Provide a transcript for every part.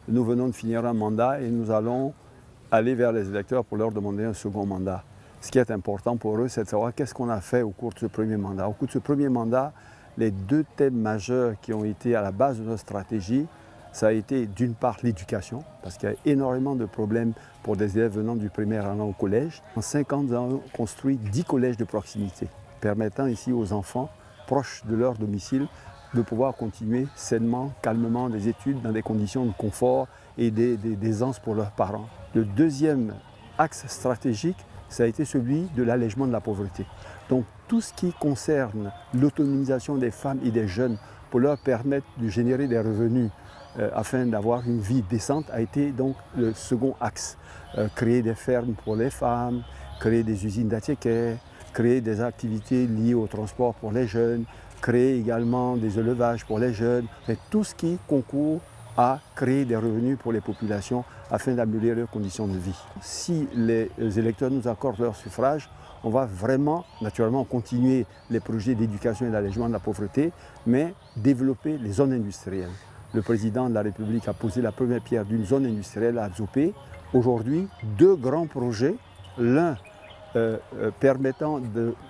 nous venons de finir un mandat et nous allons aller vers les électeurs pour leur demander un second mandat. Ce qui est important pour eux, c'est de savoir qu'est-ce qu'on a fait au cours de ce premier mandat. Au cours de ce premier mandat, les deux thèmes majeurs qui ont été à la base de notre stratégie, ça a été d'une part l'éducation, parce qu'il y a énormément de problèmes pour des élèves venant du primaire allant au collège. En 5 ans, nous avons construit 10 collèges de proximité, permettant ici aux enfants proches de leur domicile de pouvoir continuer sainement, calmement des études dans des conditions de confort et d'aisance pour leurs parents. Le deuxième axe stratégique, ça a été celui de l'allègement de la pauvreté. Donc tout ce qui concerne l'autonomisation des femmes et des jeunes pour leur permettre de générer des revenus afin d'avoir une vie décente a été donc le second axe. Créer des fermes pour les femmes, créer des usines d'attiéké, créer des activités liées au transport pour les jeunes, créer également des élevages pour les jeunes, et tout ce qui concourt à créer des revenus pour les populations afin d'améliorer leurs conditions de vie. Si les électeurs nous accordent leur suffrage, on va vraiment, naturellement, continuer les projets d'éducation et d'allègement de la pauvreté, mais développer les zones industrielles. Le président de la République a posé la première pierre d'une zone industrielle à Adzopé. Aujourd'hui, 2 grands projets, l'un permettant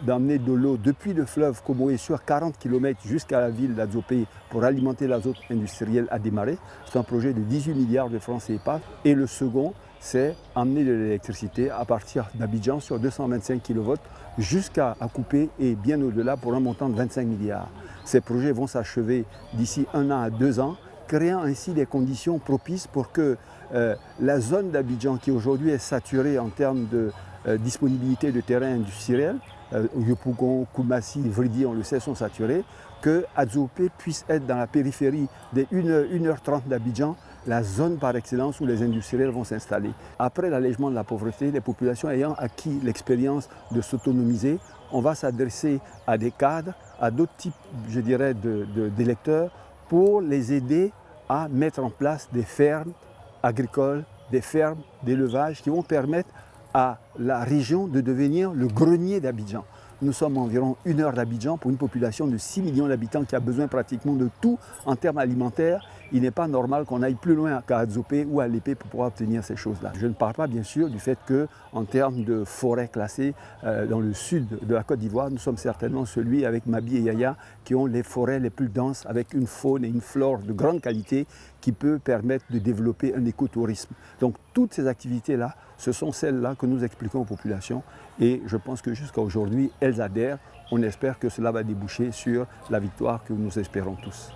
d'emmener de l'eau depuis le fleuve Koboé sur 40 km jusqu'à la ville d'Adzopé pour alimenter la zone industrielle a démarré. C'est un projet de 18 milliards de francs CFA. Et le second, c'est emmener de l'électricité à partir d'Abidjan sur 225 kV jusqu'à Akupé et bien au-delà pour un montant de 25 milliards. Ces projets vont s'achever d'ici 1 an à 2 ans, créant ainsi des conditions propices pour que la zone d'Abidjan, qui aujourd'hui est saturée en termes de disponibilité de terrain industriel, Yopougon, Koumassi, Vridi, on le sait, sont saturés, que Adzopé puisse être dans la périphérie des 1h30 d'Abidjan, la zone par excellence où les industriels vont s'installer. Après l'allègement de la pauvreté, les populations ayant acquis l'expérience de s'autonomiser, on va s'adresser à des cadres, à d'autres types, je dirais, d'électeurs, pour les aider à mettre en place des fermes agricoles, des fermes d'élevage qui vont permettre à la région de devenir le grenier d'Abidjan. Nous sommes environ 1 heure d'Abidjan pour une population de 6 millions d'habitants qui a besoin pratiquement de tout en termes alimentaires. Il n'est pas normal qu'on aille plus loin qu'à Adzopé ou à Lépé pour pouvoir obtenir ces choses-là. Je ne parle pas bien sûr du fait qu'en termes de forêts classées dans le sud de la Côte d'Ivoire, nous sommes certainement celui avec Mabi et Yaya qui ont les forêts les plus denses avec une faune et une flore de grande qualité qui peut permettre de développer un écotourisme. Donc toutes ces activités-là, ce sont celles-là que nous expliquons aux populations et je pense que jusqu'à aujourd'hui, elles adhèrent. On espère que cela va déboucher sur la victoire que nous espérons tous.